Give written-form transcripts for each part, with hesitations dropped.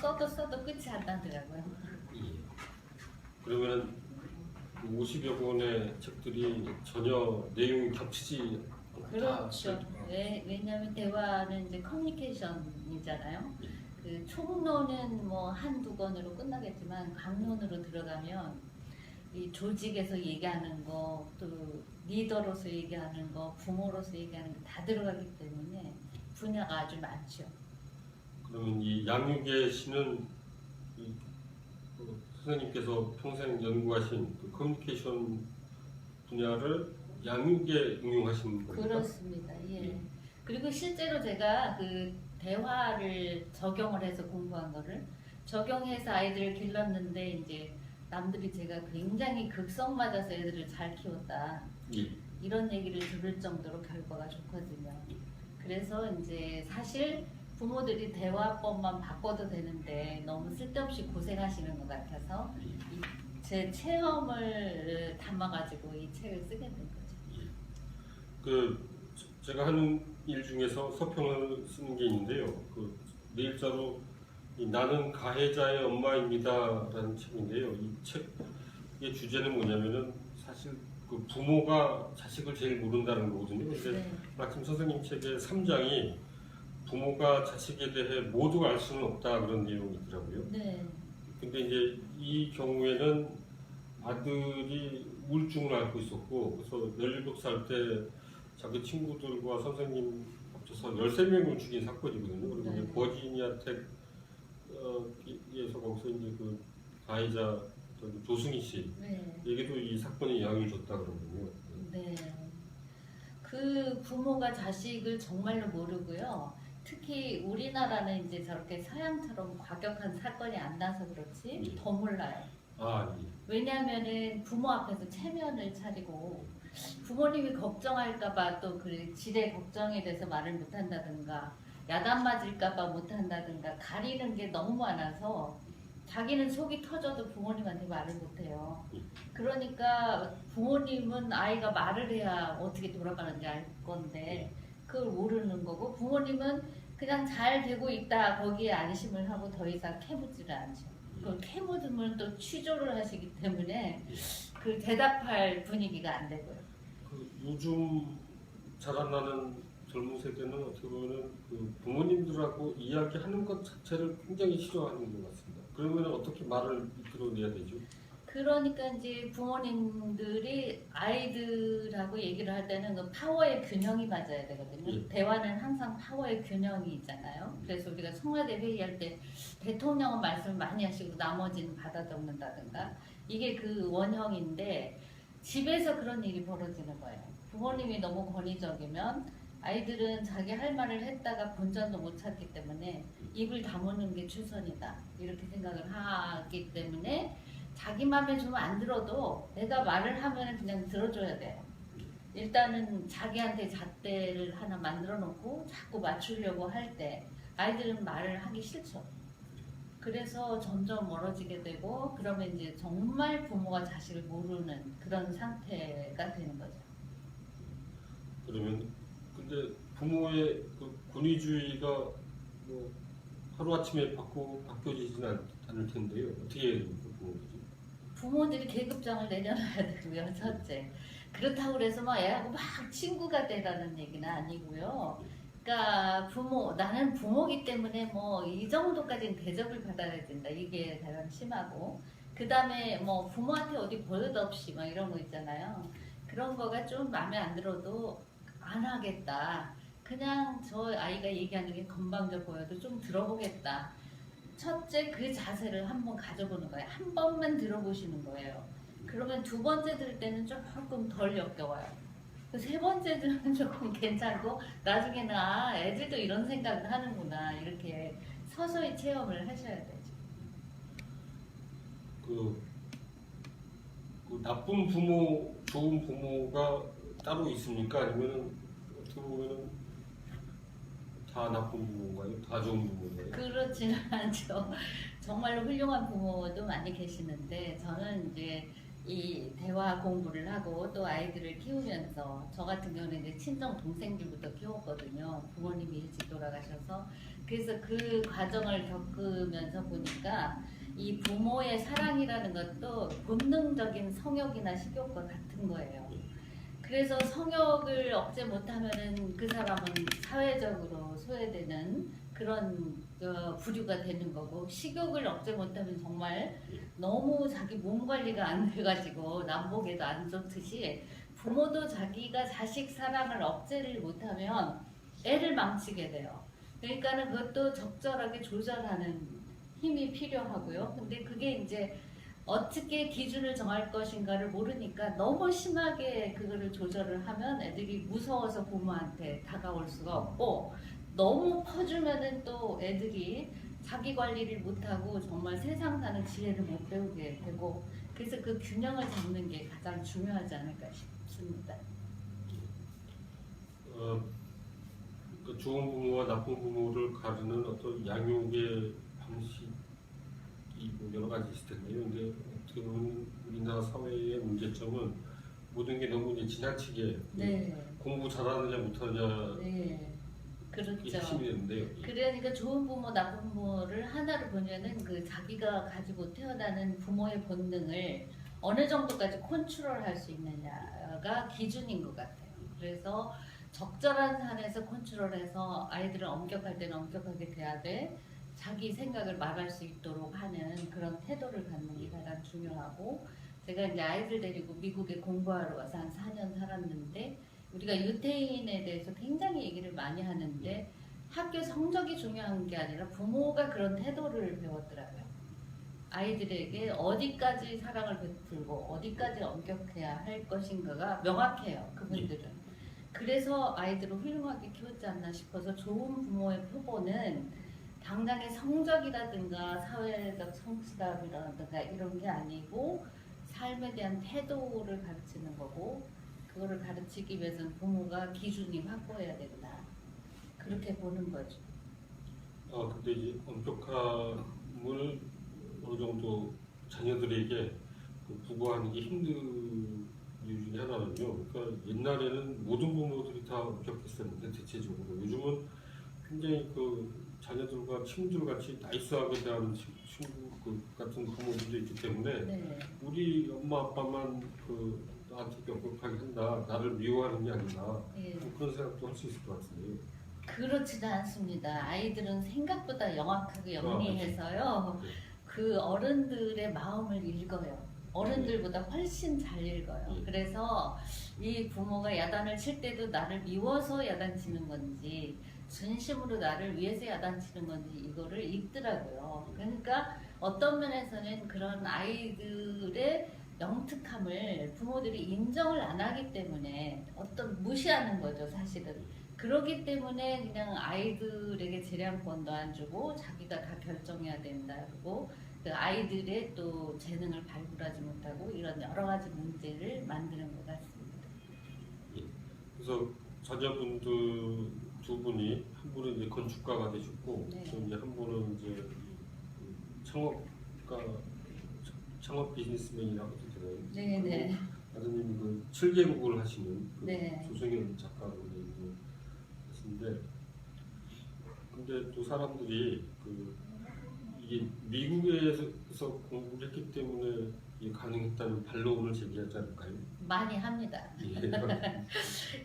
써도 끝이 안 나더라고요. 예. 그러면 50여 권의 책들이 전혀 내용이 겹치지 않고 그렇죠. 왜냐하면 대화는 이제 커뮤니케이션이잖아요. 예. 그 총론은 뭐 한두 권으로 끝나겠지만 강론으로 들어가면 이 조직에서 얘기하는 거, 또 리더로서 얘기하는 거, 부모로서 얘기하는 거 다 들어가기 때문에 분야가 아주 많죠. 그러면 이 양육의 신은 선생님께서 평생 연구하신 그 커뮤니케이션 분야를 양육에 응용하신 겁니까? 그렇습니다. 예. 예. 그리고 실제로 제가 그 대화를 적용을 해서 공부한 거를 적용해서 아이들을 길렀는데 이제 남들이 제가 굉장히 극성 맞아서 애들을 잘 키웠다. 예. 이런 얘기를 들을 정도로 결과가 좋거든요. 그래서 이제 사실 부모들이 대화법만 바꿔도 되는데 너무 쓸데없이 고생하시는 것 같아서 제 체험을 담아가지고 이 책을 쓰게 된 거죠. 예. 그 제가 하는 일 중에서 서평을 쓰는 게 있는데요. 그 내일자로 이 나는 가해자의 엄마입니다라는 책인데요. 이 책의 주제는 뭐냐면은 사실 그 부모가 자식을 제일 모른다는 거거든요. 근데 네. 마침 선생님 책의 3장이 부모가 자식에 대해 모두 알 수는 없다 그런 내용이 있더라고요. 네. 근데 이제 이 경우에는 아들이 우울증을 앓고 있었고 그래서 17살 때 자기 친구들과 선생님 합쳐서 13명을 죽인 사건이거든요. 그리고 네. 이제 버지니아 텍에서 거기서 이제 그 가해자 조승희 씨 네. 에게도 이 사건이 영향을 줬다 그러거든요. 네. 그 부모가 자식을 정말로 모르고요. 특히 우리나라는 이제 저렇게 서양처럼 과격한 사건이 안 나서 그렇지 예. 더 몰라요. 아, 예. 왜냐하면은 부모 앞에서 체면을 차리고 부모님이 걱정할까봐 또 그 지레 걱정에 대해서 말을 못한다든가 야단 맞을까봐 못한다든가 가리는 게 너무 많아서 자기는 속이 터져도 부모님한테 말을 못해요. 그러니까 부모님은 아이가 말을 해야 어떻게 돌아가는지 알 건데 그걸 모르는 거고 부모님은 그냥 잘 되고 있다 거기에 안심을 하고 더 이상 캐묻지를 않죠. 그 캐묻으면 또 취조를 하시기 때문에 그 대답할 분위기가 안 되고요. 그 요즘 자라나는 젊은 세대는 어떻게 보면은 그 부모님들하고 이야기하는 것 자체를 굉장히 싫어하는 것 같습니다. 그러면 어떻게 말을 이끌어내야 되죠? 그러니까 이제 부모님들이 아이들하고 얘기를 할 때는 그 파워의 균형이 맞아야 되거든요. 예. 대화는 항상 파워의 균형이 있잖아요. 그래서 우리가 청와대 회의할 때 대통령은 말씀을 많이 하시고 나머지는 받아 적는다든가 이게 그 원형인데 집에서 그런 일이 벌어지는 거예요. 부모님이 너무 권위적이면 아이들은 자기 할 말을 했다가 본전도 못 찾기 때문에 입을 다무는 게 최선이다 이렇게 생각을 하기 때문에 자기 맘에 좀 안 들어도 내가 말을 하면 그냥 들어줘야 돼요. 일단은 자기한테 잣대를 하나 만들어 놓고 자꾸 맞추려고 할 때 아이들은 말을 하기 싫죠. 그래서 점점 멀어지게 되고 그러면 이제 정말 부모가 자식을 모르는 그런 상태가 되는 거죠. 그러면 근데 부모의 그 권위주의가 뭐 하루아침에 바뀌어지지는 않을 텐데요. 어떻게 해야 됩니까, 부모들이? 부모들이 계급장을 내려놔야 되고요. 첫째. 그렇다고 그래서 막 애하고 막 친구가 되라는 얘기는 아니고요. 그러니까 나는 부모기 때문에 뭐 이 정도까지는 대접을 받아야 된다. 이게 가장 심하고 그 다음에 뭐 부모한테 어디 버릇없이 막 이런 거 있잖아요. 그런 거가 좀 마음에 안 들어도 안 하겠다. 그냥 저 아이가 얘기하는 게 건방져 보여도 좀 들어보겠다. 첫째 그 자세를 한번 가져보는 거예요. 한 번만 들어보시는 거예요. 그러면 두 번째 들을 때는 조금 덜 역겨워요. 그 세 번째 들으면 조금 괜찮고 나중에는 아 애들도 이런 생각을 하는구나 이렇게 서서히 체험을 하셔야 되죠. 그 나쁜 부모, 좋은 부모가 따로 있습니까? 아니면은 어떻게 보면은 다 나쁜 부모인가요? 다 좋은 부모인가요? 그렇지는 않죠. 정말로 훌륭한 부모도 많이 계시는데 저는 이제 이 대화 공부를 하고 또 아이들을 키우면서 저 같은 경우는 이제 친정 동생들부터 키웠거든요. 부모님이 일찍 돌아가셔서 그래서 그 과정을 겪으면서 보니까 이 부모의 사랑이라는 것도 본능적인 성욕이나 식욕과 같은 거예요. 그래서 성욕을 억제 못하면은 그 사람은 사회적으로 소외되는 그런 부류가 되는 거고, 식욕을 억제 못하면 정말 너무 자기 몸 관리가 안 돼가지고 남보기에도 안 좋듯이, 부모도 자기가 자식 사랑을 억제를 못하면 애를 망치게 돼요. 그러니까는 그것도 적절하게 조절하는 힘이 필요하고요. 근데 그게 이제 어떻게 기준을 정할 것인가를 모르니까 너무 심하게 그거를 조절을 하면 애들이 무서워서 부모한테 다가올 수가 없고, 너무 퍼주면은 또 애들이 자기 관리를 못하고 정말 세상 사는 지혜를 못 배우게 되고, 그래서 그 균형을 잡는 게 가장 중요하지 않을까 싶습니다. 그 좋은 부모와 나쁜 부모를 가르는 어떤 양육의 방식이 뭐 여러 가지 있을 텐데요. 근데 어떻게 보면 우리나라 사회의 문제점은 모든 게 너무 이제 지나치게 네. 공부 잘하느냐 못하느냐 네. 이게 그렇죠. 핵심이 되는데요. 그러니까 좋은 부모, 나쁜 부모를 하나로 보면은 그 자기가 가지고 태어나는 부모의 본능을 어느 정도까지 컨트롤할 수 있느냐가 기준인 것 같아요. 그래서 적절한 선에서 컨트롤해서 아이들을 엄격할 때는 엄격하게 돼야 돼. 자기 생각을 말할 수 있도록 하는 그런 태도를 갖는 게 가장 중요하고, 제가 이제 아이들 데리고 미국에 공부하러 와서 한 4년 살았는데, 우리가 유태인에 대해서 굉장히 얘기를 많이 하는데 학교 성적이 중요한 게 아니라 부모가 그런 태도를 배웠더라고요. 아이들에게 어디까지 사랑을 베풀고 어디까지 엄격해야 할 것인가가 명확해요, 그분들은. 그래서 아이들을 훌륭하게 키웠지 않나 싶어서, 좋은 부모의 표본은 당장의 성적이라든가 사회적 성취감이라든가 이런 게 아니고 삶에 대한 태도를 가르치는 거고, 그거를 가르치기 위해서는 부모가 기준이 확고해야 된다, 그렇게 보는 거죠. 근데 이제 엄격함을 어느 정도 자녀들에게 부과하는 게 힘든 이유 중에 하나는요. 그러니까 옛날에는 모든 부모들이 다 엄격했었는데 대체적으로 요즘은 굉장히 그 자녀들과 친구들 같이 나이스하게 대하는 친구 같은 부모들도 있기 때문에 네. 우리 엄마 아빠만 나한테 엄격하게 한다, 나를 미워하는 게 아니라 예. 뭐 그런 생각도 할 수 있을 것 같은데요. 그렇지는 않습니다. 아이들은 생각보다 영악하고 영리해서요. 네. 그 어른들의 마음을 읽어요. 어른들보다 훨씬 잘 읽어요. 그래서 이 부모가 야단을 칠 때도 나를 미워서 야단치는 건지 진심으로 나를 위해서 야단치는 건지 이거를 읽더라고요. 그러니까 어떤 면에서는 그런 아이들의 영특함을 부모들이 인정을 안 하기 때문에 어떤 무시하는 거죠, 사실은. 그렇기 때문에 그냥 아이들에게 재량권도 안 주고 자기가 다 결정해야 된다, 그리고 그 아이들의 또 재능을 발굴하지 못하고 이런 여러 가지 문제를 만드는 것 같습니다. 그래서 자녀분들 두 분이, 한 분은 이제 건축가가 되셨고, 네. 또 이제 한 분은 이제 창업 비즈니스맨이라고 하잖아요. 네네. 아드님이 그 7개국을 하시는 그 네. 조성현 작가로 하시는데, 근데 또 사람들이 이게 미국에서 공부를 했기 때문에 이게 가능했다는 반론을 제기하지 않을까요? 많이 합니다. 예.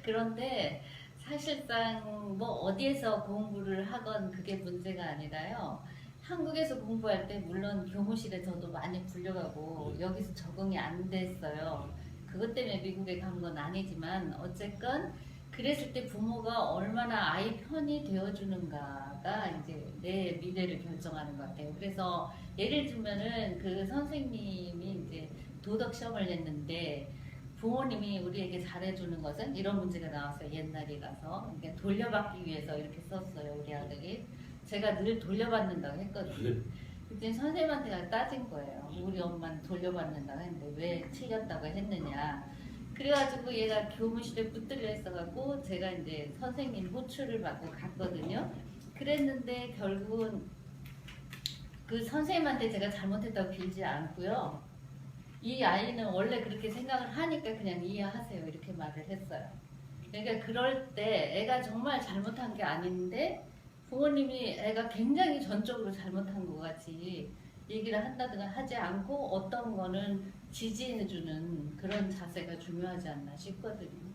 그런데 사실상 뭐 어디에서 공부를 하건 그게 문제가 아니라요. 한국에서 공부할 때 물론 교무실에 저도 많이 불려가고 여기서 적응이 안 됐어요. 그것 때문에 미국에 간 건 아니지만 어쨌건 그랬을 때 부모가 얼마나 아이 편이 되어주는가가 이제 내 미래를 결정하는 것 같아요. 그래서 예를 들면은 그 선생님이 이제 도덕 시험을 냈는데 부모님이 우리에게 잘해주는 것은 이런 문제가 나왔어요. 옛날에 가서 그러니까 돌려받기 위해서 이렇게 썼어요, 우리 아들이. 제가 늘 돌려받는다고 했거든요. 그때 선생님한테 가서 따진 거예요. 우리 엄마는 돌려받는다고 했는데 왜 틀렸다고 했느냐. 그래가지고 얘가 교무실에 붙들려 있어갖고 제가 이제 선생님 호출을 받고 갔거든요. 그랬는데 결국은 그 선생님한테 제가 잘못했다고 빌지 않고요. 이 아이는 원래 그렇게 생각을 하니까 그냥 이해하세요, 이렇게 말을 했어요. 그러니까 그럴 때 애가 정말 잘못한 게 아닌데 부모님이 애가 굉장히 전적으로 잘못한 것 같이 얘기를 한다든가 하지 않고 어떤 거는 지지해주는 그런 자세가 중요하지 않나 싶거든요.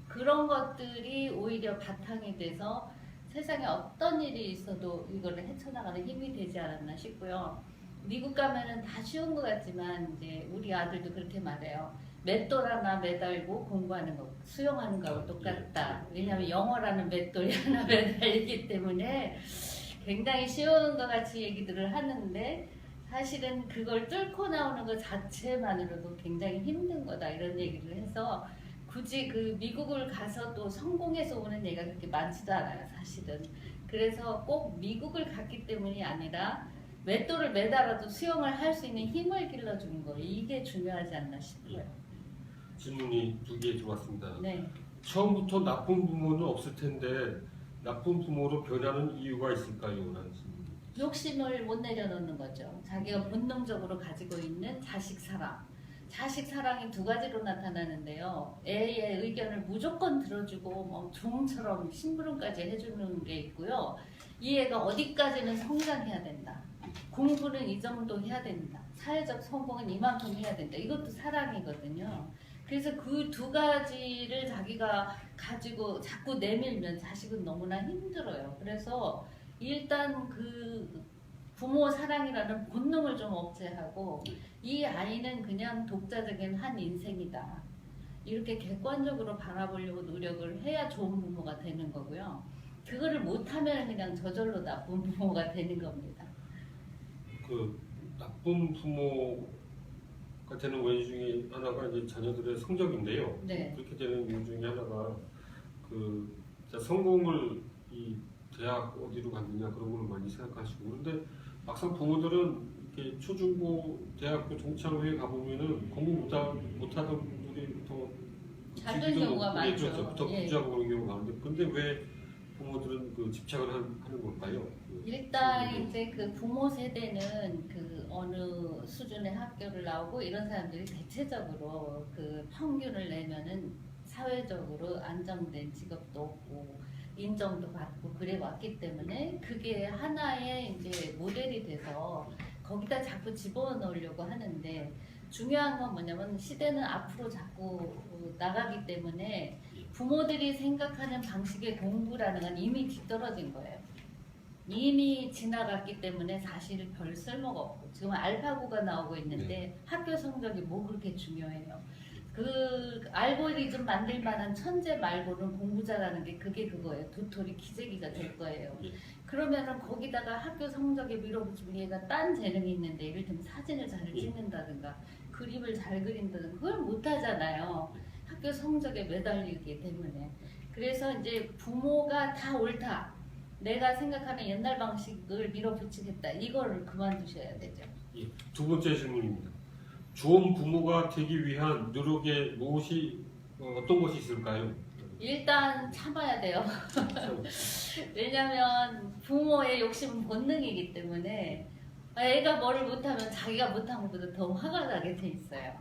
그런 것들이 오히려 바탕이 돼서 세상에 어떤 일이 있어도 이거를 헤쳐나가는 힘이 되지 않았나 싶고요. 미국 가면은 다 쉬운 것 같지만 이제 우리 아들도 그렇게 말해요. 맷돌 하나 매달고 공부하는 거, 수영하는 거하고 똑같다. 왜냐하면 영어라는 맷돌이 하나 매달리기 때문에 굉장히 쉬운 것 같이 얘기들을 하는데 사실은 그걸 뚫고 나오는 것 자체만으로도 굉장히 힘든 거다 이런 얘기를 해서 굳이 그 미국을 가서 또 성공해서 오는 얘가 그렇게 많지도 않아요 사실은. 그래서 꼭 미국을 갔기 때문이 아니라 맷돌을 매달아도 수영을 할 수 있는 힘을 길러주는 거 이게 중요하지 않나 싶어요. 질문이 두 개 들어왔습니다. 네. 처음부터 나쁜 부모는 없을 텐데 나쁜 부모로 변하는 이유가 있을까요? 라는 질문. 욕심을 못 내려놓는 거죠. 자기가 본능적으로 가지고 있는 자식 사랑. 자식 사랑이 두 가지로 나타나는데요. 애의 의견을 무조건 들어주고 뭐 종처럼 심부름까지 해주는 게 있고요. 이 애가 어디까지는 성장해야 된다. 공부는 이 정도 해야 된다. 사회적 성공은 이만큼 해야 된다. 이것도 사랑이거든요. 그래서 그 두 가지를 자기가 가지고 자꾸 내밀면 자식은 너무나 힘들어요. 그래서 일단 그 부모 사랑이라는 본능을 좀 억제하고 이 아이는 그냥 독자적인 한 인생이다. 이렇게 객관적으로 바라보려고 노력을 해야 좋은 부모가 되는 거고요. 그거를 못하면 그냥 저절로 나쁜 부모가 되는 겁니다. 그 나쁜 부모가 되는 원인 중에 하나가 이제 자녀들의 성적인데요. 네. 그렇게 되는 이유 중에 하나가 그 성공을 이 대학 어디로 갔느냐 그런 걸 많이 생각하시고 그런데 막상 부모들은 이렇게 초중고 대학교 종착후에 가보면은 공부 못하던 분들이 더 잘 되는 경우가 많죠. 그렇죠. 더 예. 부자고 그런 경우가 많은데 근데 왜 부모들은 그 집착을 하는 걸까요? 일단 이제 그 부모 세대는 그 어느 수준의 학교를 나오고 이런 사람들이 대체적으로 그 평균을 내면은 사회적으로 안정된 직업도 없고 인정도 받고 그래 왔기 때문에 그게 하나의 이제 모델이 돼서 거기다 자꾸 집어넣으려고 하는데 중요한 건 뭐냐면 시대는 앞으로 자꾸 나가기 때문에 부모들이 생각하는 방식의 공부라는 건 이미 뒤떨어진 거예요. 이미 지나갔기 때문에 사실 별 쓸모가 없고 지금 알파고가 나오고 있는데 학교 성적이 뭐 그렇게 중요해요. 그 알고리즘 만들 만한 천재 말고는 공부 잘하는 게 그게 그거예요. 도토리 기재기가 될 거예요. 그러면은 거기다가 학교 성적에 밀어붙이면 얘가 딴 재능이 있는데 예를 들면 사진을 잘 찍는다든가 그림을 잘 그린다든가 그걸 못 하잖아요. 학교 성적에 매달리기 때문에. 그래서 이제 부모가 다 옳다. 내가 생각하는 옛날 방식을 밀어붙이겠다. 이거를 그만두셔야 되죠. 예, 두 번째 질문입니다. 좋은 부모가 되기 위한 노력에 무엇이 어떤 것이 있을까요? 일단 참아야 돼요. 왜냐면 부모의 욕심은 본능이기 때문에 애가 뭐를 못하면 자기가 못한 것보다 더 화가 나게 돼 있어요.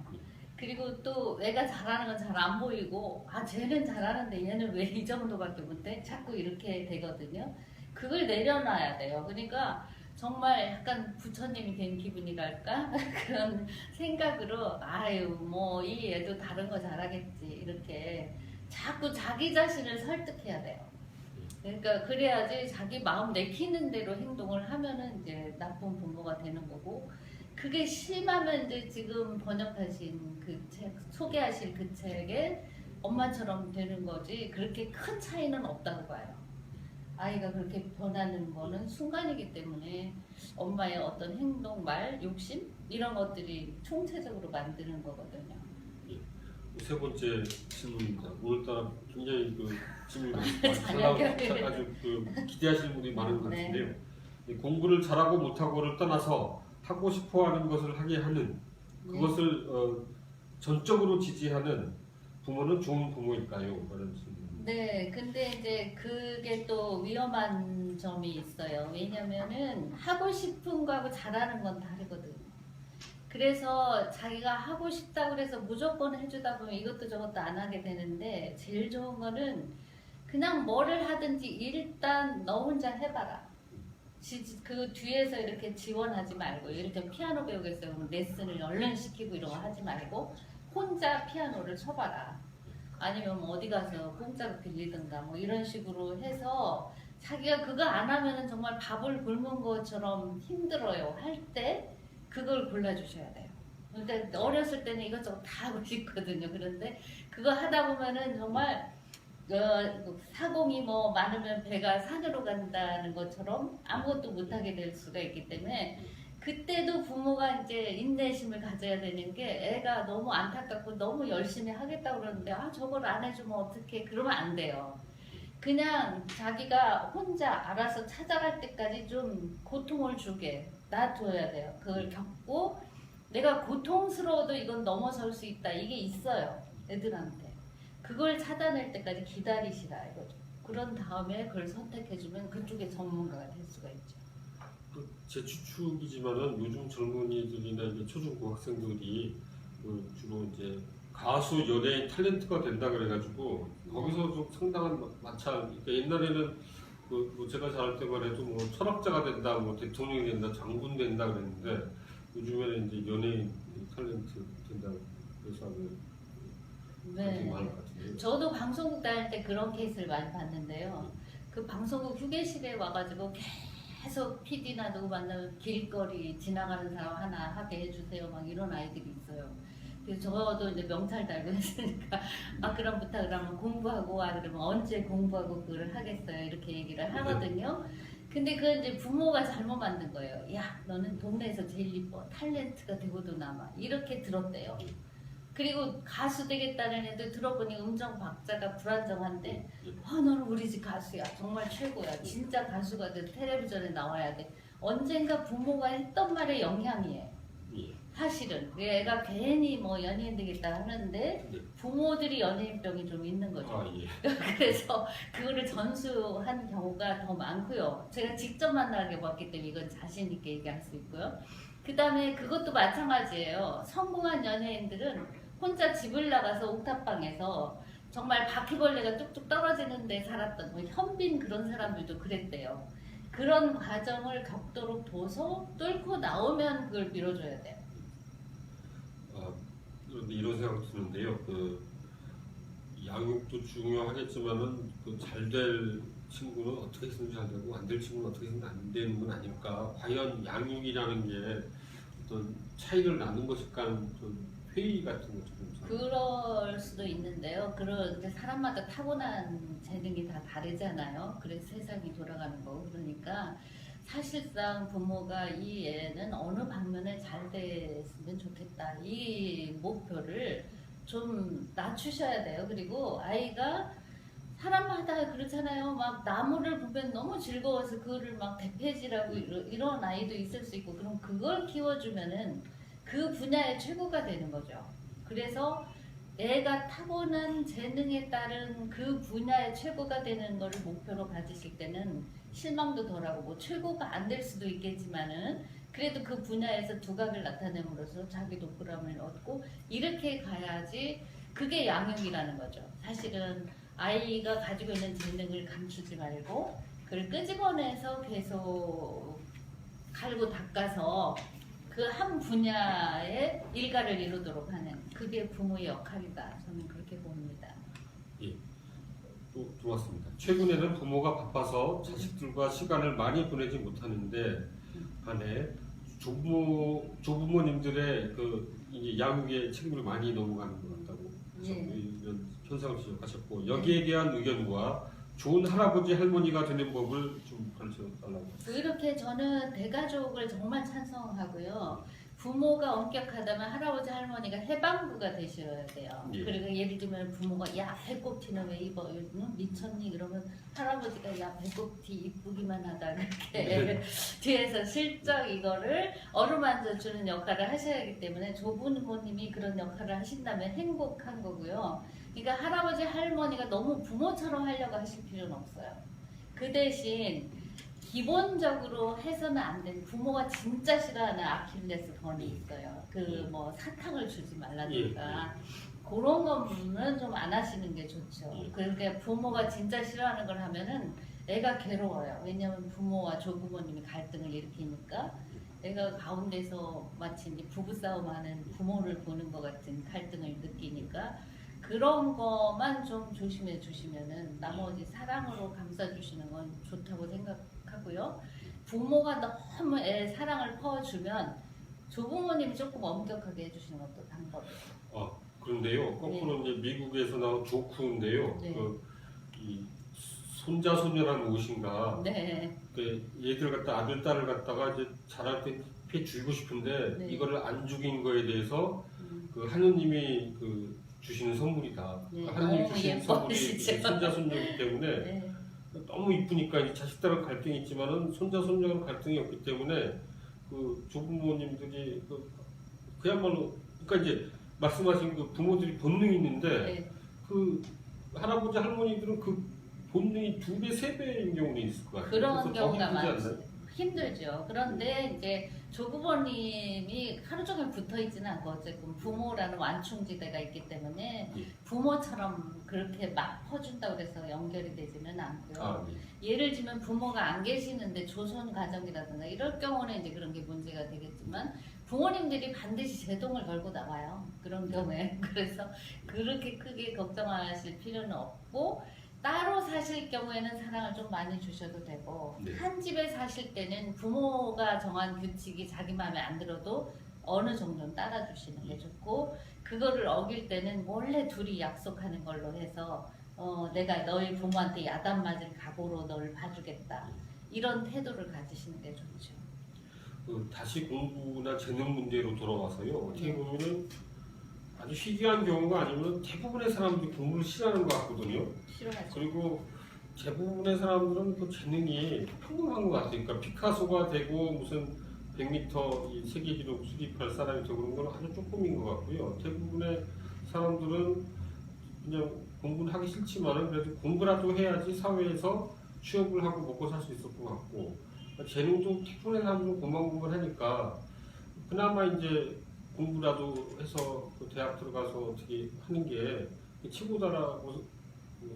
그리고 또 애가 잘하는 건 잘 안 보이고 아 쟤는 잘하는데 얘는 왜 이 정도밖에 못해? 자꾸 이렇게 되거든요. 그걸 내려놔야 돼요. 그러니까 정말 약간 부처님이 된 기분이랄까? 그런 생각으로 아유 뭐 이 애도 다른 거 잘하겠지 이렇게 자꾸 자기 자신을 설득해야 돼요. 그러니까 그래야지 자기 마음 내키는 대로 행동을 하면은 이제 나쁜 부모가 되는 거고 그게 심하면 이제 지금 번역하신 그 책, 소개하실 그 책에 엄마처럼 되는 거지 그렇게 큰 차이는 없다고 봐요. 아이가 그렇게 변하는 거는 순간이기 때문에 엄마의 어떤 행동, 말, 욕심 이런 것들이 총체적으로 만드는 거거든요. 세 번째 질문입니다. 오늘따라 굉장히 그 질문이 아주 그 기대하시는 분들이 많은 것 같은데요. 공부를 잘하고 못하고를 떠나서 하고 싶어하는 것을 하게 하는 그것을 전적으로 지지하는 부모는 좋은 부모일까요? 라는 질문. 네, 근데 이제 그게 또 위험한 점이 있어요. 왜냐면은 하고 싶은 거하고 잘하는 건 다르거든요. 그래서 자기가 하고 싶다고 해서 무조건 해주다 보면 이것도 저것도 안 하게 되는데 제일 좋은 거는 그냥 뭐를 하든지 일단 너 혼자 해봐라. 그 뒤에서 이렇게 지원하지 말고, 예를 들면 피아노 배우겠어요. 그럼 레슨을 얼른 시키고 이런 거 하지 말고 혼자 피아노를 쳐봐라. 아니면 뭐 어디 가서 공짜로 빌리든가 뭐 이런 식으로 해서 자기가 그거 안 하면은 정말 밥을 굶은 것처럼 힘들어요. 할 때 그걸 골라주셔야 돼요. 근데 어렸을 때는 이것저것 다 하고 싶거든요. 그런데 그거 하다 보면은 정말 사공이 뭐 많으면 배가 산으로 간다는 것처럼 아무것도 못하게 될 수가 있기 때문에 그때도 부모가 이제 인내심을 가져야 되는 게 애가 너무 안타깝고 너무 열심히 하겠다고 그러는데 아 저걸 안 해주면 어떡해 그러면 안 돼요. 그냥 자기가 혼자 알아서 찾아갈 때까지 좀 고통을 주게 놔둬야 돼요. 그걸 겪고 내가 고통스러워도 이건 넘어설 수 있다 이게 있어요 애들한테. 그걸 찾아낼 때까지 기다리시라 이거죠. 그런 다음에 그걸 선택해주면 그쪽에 전문가가 될 수가 있죠. 제 추측이지만은 요즘 젊은이들이나 이제 초중고 학생들이 주로 이제 가수, 연예인, 탤런트가 된다 그래가지고 거기서 좀 상당한 마찰. 그러니까 옛날에는 뭐 제가 자랄 때만 해도 뭐 철학자가 된다, 뭐 대통령이 된다, 장군 된다 그랬는데 요즘에는 이제 연예인, 탤런트 된다 그래서 네. 많을 것 같은데요. 저도 방송국 다닐 때 그런 케이스를 많이 봤는데요. 그 방송국 휴게실에 와가지고 계속 PD나 누구 만나면 길거리 지나가는 사람 하나 하게 해주세요. 막 이런 아이들이 있어요. 그래서 저도 이제 명찰 달고 했으니까 아 그럼 부탁을 하면 공부하고 와 그러면 언제 공부하고 그걸 하겠어요. 이렇게 얘기를 하거든요. 근데 그건 이제 부모가 잘못 만든 거예요. 야 너는 동네에서 제일 이뻐 탤런트가 되고도 남아 이렇게 들었대요. 그리고 가수 되겠다는 애들 들어보니 음정 박자가 불안정한데 너는 우리 집 가수야 정말 최고야 진짜 가수가 돼 텔레비전에 나와야 돼 언젠가 부모가 했던 말의 영향이에요. 사실은 애가 괜히 뭐 연예인 되겠다 하는데 부모들이 연예인병이 좀 있는 거죠. 그래서 그거를 전수한 경우가 더 많고요. 제가 직접 만나게 봤기 때문에 이건 자신 있게 얘기할 수 있고요. 그 다음에 그것도 마찬가지예요. 성공한 연예인들은 혼자 집을 나가서 옥탑방에서 정말 바퀴벌레가 뚝뚝 떨어지는 데 살았던 뭐 현빈 그런 사람들도 그랬대요. 그런 과정을 겪도록 둬서 뚫고 나오면 그걸 밀어줘야 돼요. 그런데 이런 생각 드는데요. 양육도 중요하겠지만은 잘 될 친구는 어떻게 해서든 잘 되고 안 될 친구는 어떻게 해서든 안 되는 건 아닐까. 과연 양육이라는 게 어떤 차이를 나는 것일까 좀 회의 같은 거 좀. 그럴 수도 있는데요. 그런 이제 사람마다 타고난 재능이 다 다르잖아요. 그래서 세상이 돌아가는 거. 그러니까 사실상 부모가 이 애는 어느 방면에 잘 됐으면 좋겠다. 이 목표를 좀 낮추셔야 돼요. 그리고 아이가 사람마다 그렇잖아요. 막 나무를 보면 너무 즐거워서 그거를 막 대패질하고 이런 아이도 있을 수 있고 그럼 그걸 키워주면은 그 분야의 최고가 되는 거죠. 그래서 애가 타고난 재능에 따른 그 분야의 최고가 되는 걸 목표로 가지실 때는 실망도 덜하고 뭐 최고가 안 될 수도 있겠지만은 그래도 그 분야에서 두각을 나타냄으로써 자기도 보람을 얻고 이렇게 가야지 그게 양육이라는 거죠. 사실은 아이가 가지고 있는 재능을 감추지 말고 그걸 끄집어내서 계속 갈고 닦아서 그 한 분야에 일가를 이루도록 하는 그게 부모의 역할이다. 저는 그렇게 봅니다. 예, 또 들어왔습니다. 최근에는 부모가 바빠서 자식들과 시간을 많이 보내지 못하는데 한해 조부모님들의 이제 양육의 책임을 많이 넘어가는 것 같다고 이런 현상을 지적하셨고 여기에 대한 의견과 좋은 할아버지 할머니가 되는 법을 좀 가르쳐 달라고. 이렇게 저는 대가족을 정말 찬성하고요. 부모가 엄격하다면 할아버지 할머니가 해방부가 되셔야 돼요. 그리고 예를 들면 부모가 야 배꼽티는 왜 입어? 미쳤니? 그러면 할아버지가 야 배꼽티 이쁘기만 하다 그렇게 뒤에서 실적 이거를 어루만져 주는 역할을 하셔야 하기 때문에 조부모님이 그런 역할을 하신다면 행복한 거고요. 그러니까 할아버지 할머니가 너무 부모처럼 하려고 하실 필요는 없어요. 그 대신 기본적으로 해서는 안 되는 부모가 진짜 싫어하는 아킬레스 건이 있어요. 뭐 사탕을 주지 말라든가 그런 거는 좀 안 하시는 게 좋죠. 예. 그러니까 부모가 진짜 싫어하는 걸 하면은 애가 괴로워요. 왜냐면 부모와 조부모님이 갈등을 일으키니까 애가 가운데서 마치 이제 부부싸움하는 부모를 보는 것 같은 갈등을 느끼니까 그런 것만 좀 조심해 주시면은 나머지 사랑으로 감싸주시는 건 좋다고 생각하고요. 부모가 너무 애 사랑을 퍼주면 조부모님이 조금 엄격하게 해주시는 것도 방법이에요. 그런데요, 거꾸로 이제 미국에서 나온 조크인데요. 네. 이 손자 소녀란 무엇인가. 네. 얘들 갖다 아들 딸을 갖다가 이제 자랄 때 피해주고 싶은데 네. 이거를 안 죽인 거에 대해서 음. 그 하느님이 그 주시는 선물이다. 네. 하느님이 너무 주시는 선물이 예뻐지시죠. 손자 손녀이기 때문에 네. 너무 이쁘니까 이 자식들하고 갈등이 있지만은 손자 손녀는 갈등이 없기 때문에 그 조부모님들이 그야말로 그러니까 이제 말씀하신 그 부모들이 본능이 있는데 네. 그 할아버지 할머니들은 그 본능이 2배, 3배인 경우도 있을 것 같아요. 그런 그래서 더 경우가 힘들지 많죠. 않나요? 힘들죠. 그런데 이제 조부모님이 하루 종일 붙어 있지는 않고 어쨌든 부모라는 완충지대가 있기 때문에 예. 부모처럼 그렇게 막 퍼준다고 해서 연결이 되지는 않고요. 예. 예를 들면 부모가 안 계시는데 조선 가정이라든가 이럴 경우는 이제 그런 게 문제가 되겠지만 부모님들이 반드시 제동을 걸고 나와요. 그런 경우에. 그래서 그렇게 크게 걱정하실 필요는 없고 따로 사실 경우에는 사랑을 좀 많이 주셔도 되고 네. 한 집에 사실 때는 부모가 정한 규칙이 자기 마음에 안 들어도 어느 정도는 따라주시는 게 좋고 그거를 어길 때는 원래 둘이 약속하는 걸로 해서 내가 너희 부모한테 야단 맞을 각오로 너를 봐주겠다 이런 태도를 가지시는 게 좋죠. 다시 공부나 재능 문제로 돌아와서요. 어떻게 네. 보면은 아주 희귀한 경우가 아니면 대부분의 사람들이 공부를 싫어하는 것 같거든요. 싫어하죠. 그리고 대부분의 사람들은 그 재능이 평범한 것 같아요. 그러니까 피카소가 되고 무슨 100m 이 세계 기록 수립할 사람이 되고 그런 건 아주 조금인 것 같고요. 대부분의 사람들은 그냥 공부는 하기 싫지만은 그래도 공부라도 해야지 사회에서 취업을 하고 먹고 살 수 있을 것 같고 재능도 대부분의 사람들은 고만고만하니까 그나마 이제 공부라도 해서 그 대학 들어가서 어떻게 하는 게 최고다라고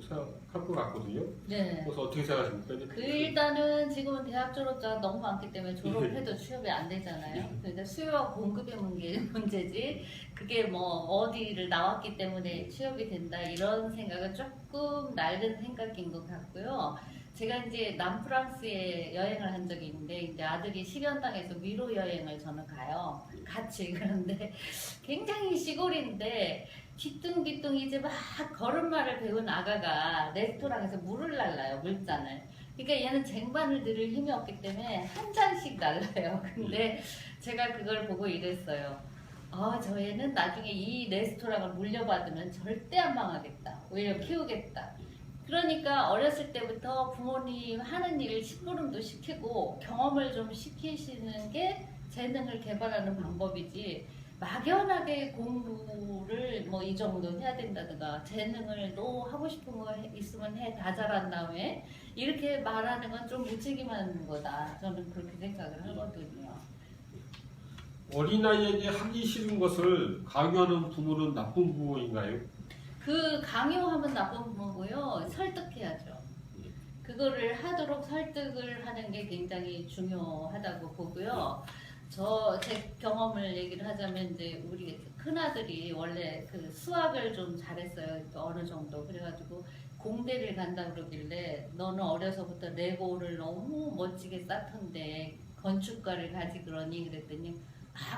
생각할 것 같거든요. 네. 그래서 어떻게 생각하십니까? 그 일단은 지금은 대학 졸업자가 너무 많기 때문에 졸업해도 취업이 안 되잖아요. 그러니까 수요와 공급의 문제지 그게 뭐 어디를 나왔기 때문에 취업이 된다 이런 생각은 조금 낡은 생각인 것 같고요. 제가 이제 남프랑스에 여행을 한 적이 있는데 이제 아들이 실연당해서 위로 여행을 저는 가요. 같이. 그런데 굉장히 시골인데 뒤뚱뒤뚱 이제 막 걸음마를 배운 아가가 레스토랑에서 물을 날라요. 물잔을. 그러니까 얘는 쟁반을 들을 힘이 없기 때문에 한 잔씩 날라요. 근데 제가 그걸 보고 이랬어요. 저 애는 나중에 이 레스토랑을 물려받으면 절대 안 망하겠다. 오히려 키우겠다. 그러니까 어렸을 때부터 부모님 하는 일을 심부름도 시키고 경험을 좀 시키시는 게 재능을 개발하는 방법이지 막연하게 공부를 뭐 이 정도 해야 된다든가 재능을 너 하고 싶은 거 있으면 해 다 잘한 다음에 이렇게 말하는 건 좀 무책임한 거다. 저는 그렇게 생각을 하거든요. 어린아이에게 하기 싫은 것을 강요하는 부모는 나쁜 부모인가요? 그 강요하면 나쁜 부모고요. 설득해야죠. 그거를 하도록 설득을 하는 게 굉장히 중요하다고 보고요. 제 경험을 얘기를 하자면 이제 우리 큰 아들이 원래 그 수학을 좀 잘했어요. 어느 정도. 그래가지고 공대를 간다 그러길래 너는 어려서부터 레고를 너무 멋지게 쌓던데 건축과를 가지 그러니 그랬더니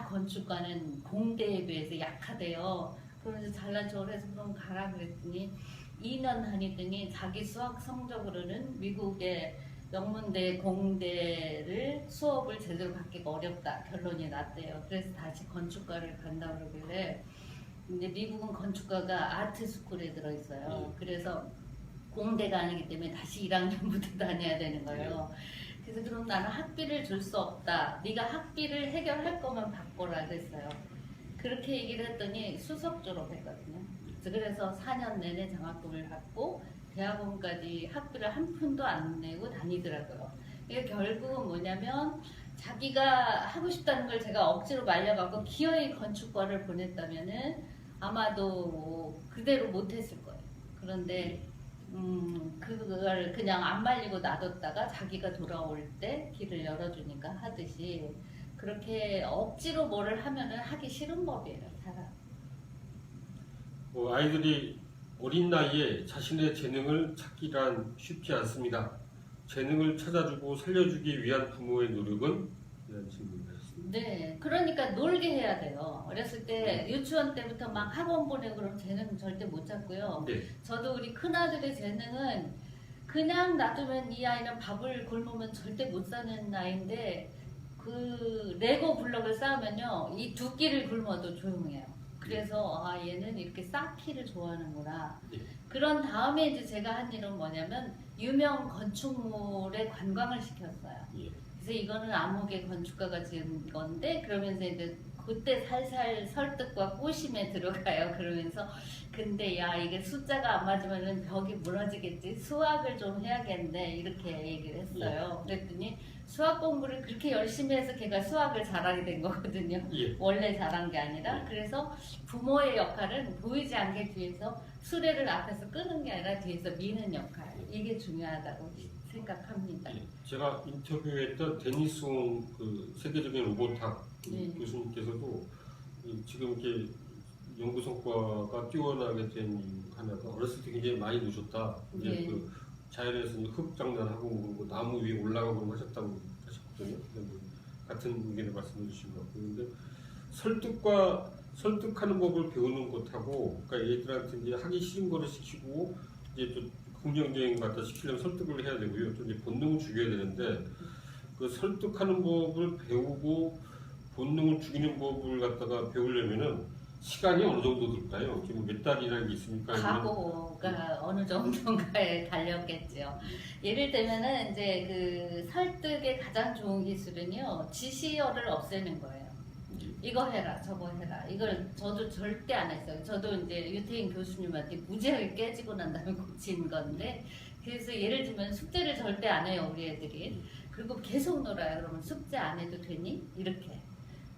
건축과는 공대에 비해서 약하대요. 그러면서 잘난 척을 해서 그럼 가라 그랬더니 2년 다니더니 자기 수학 성적으로는 미국의 명문대 공대를 수업을 제대로 받기가 어렵다 결론이 났대요. 그래서 다시 건축과를 간다 그러길래 근데 미국은 건축과가 아트스쿨에 들어있어요. 그래서 공대가 아니기 때문에 다시 1학년부터 다녀야 되는 거예요. 그래서 그럼 나는 학비를 줄 수 없다. 네가 학비를 해결할 거면 바꿔라 그랬어요. 그렇게 얘기를 했더니 수석 졸업했거든요. 그래서 4년 내내 장학금을 받고 대학원까지 학비를 한 푼도 안 내고 다니더라고요. 이게 결국은 뭐냐면 자기가 하고 싶다는 걸 제가 억지로 말려갖고 기어이 건축과를 보냈다면은 아마도 그대로 못했을 거예요. 그런데 그걸 그냥 안 말리고 놔뒀다가 자기가 돌아올 때 길을 열어주니까 하듯이 그렇게 억지로 뭐를 하면은 하기 싫은 법이에요, 사람. 아이들이 어린 나이에 자신의 재능을 찾기란 쉽지 않습니다. 재능을 찾아주고 살려주기 위한 부모의 노력은? 이런 질문을 했습니다. 네, 그러니까 놀게 해야 돼요. 어렸을 때 유치원 때부터 막 학원 보내고 그러면 재능 절대 못 찾고요. 네. 저도 우리 큰아들의 재능은 그냥 놔두면 이 아이는 밥을 굶으면 절대 못 사는 아이인데 그 레고 블럭을 쌓으면요 이 두 끼를 굶어도 조용해요. 그래서 아 얘는 이렇게 쌓기를 좋아하는구나. 네. 그런 다음에 이제 제가 한 일은 뭐냐면 유명 건축물에 관광을 시켰어요. 예. 그래서 이거는 암흑의 건축가가 지은 건데 그러면서 이제 그때 살살 설득과 꼬심에 들어가요. 그러면서 근데 야 이게 숫자가 안 맞으면은 벽이 무너지겠지. 수학을 좀 해야겠네. 이렇게 얘기를 했어요. 그랬더니 수학 공부를 그렇게 열심히 해서 걔가 수학을 잘하게 된 거거든요. 예. 원래 잘한 게 아니라. 그래서 부모의 역할은 보이지 않게 뒤에서 수레를 앞에서 끄는 게 아니라 뒤에서 미는 역할. 이게 중요하다고 생각합니다. 예. 제가 인터뷰했던 데니스 옹 그 세계적인 로봇학 네. 교수님께서도 지금 이렇게 연구 성과가 뛰어나게 된 이유 하나가 어렸을 때 굉장히 많이 노셨다. 이제 네. 그 자연에서 흙 장난하고 그러고 나무 위에 올라가고 그런 거 하셨다고 하셨거든요. 근데 뭐 같은 의견을 말씀해 주신 것 같고, 근데 설득하는 법을 배우는 것하고, 그러니까 애들한테 이제 하기 싫은 거를 시키고 이제 또 긍정적인 것 갖다 시키려면 설득을 해야 되고요. 또 이제 본능을 죽여야 되는데 그 설득하는 법을 배우고 본능을 죽이는 법을 갖다가 배우려면은 시간이 어느 정도 들까요? 지금 몇 달이라는 게 있습니까? 아니면 각오가 어느 정도인가에 달렸겠죠. 예를 들면은 이제 그 설득의 가장 좋은 기술은요, 지시어를 없애는 거예요. 이거 해라, 저거 해라. 이걸 저도 절대 안 했어요. 저도 이제 유태인 교수님한테 무지하게 깨지고 난 다음에 고친 건데, 그래서 예를 들면 숙제를 절대 안 해요, 우리 애들이. 그리고 계속 놀아요. 그러면 숙제 안 해도 되니? 이렇게.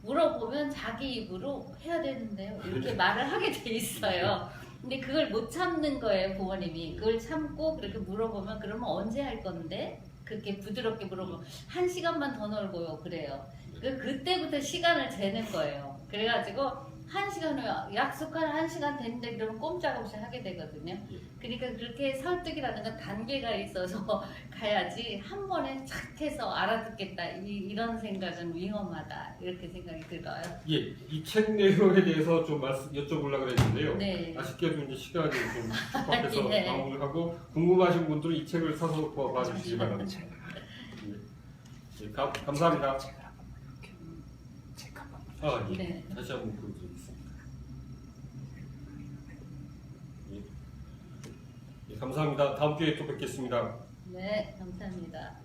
물어보면 자기 입으로 해야 되는데요. 이렇게 말을 하게 돼 있어요. 근데 그걸 못 참는 거예요, 부모님이. 그걸 참고 그렇게 물어보면 그러면 언제 할 건데? 그렇게 부드럽게 물어보면 1시간만 더 놀고요. 그래요. 그때부터 시간을 재는 거예요. 그래가지고 1시간을 약속한 1시간 됐는데 그러면 꼼짝없이 하게 되거든요. 그러니까 그렇게 설득이라는 건 단계가 있어서 가야지 한 번에 착 해서 알아듣겠다 이런 생각은 위험하다 이렇게 생각이 들어요. 예, 이 책 내용에 대해서 좀 여쭤보려고 했는데요. 네. 아쉽게도 이제 시간이 좀 촉박해서 예. 마무리를 하고 궁금하신 분들은 이 책을 사서 봐주시기 바랍니다. 예, 감사합니다. 아, 예. 네. 다시 한번 보여드리겠습니다. 예. 예, 감사합니다. 다음 주에 또 뵙겠습니다. 네, 감사합니다.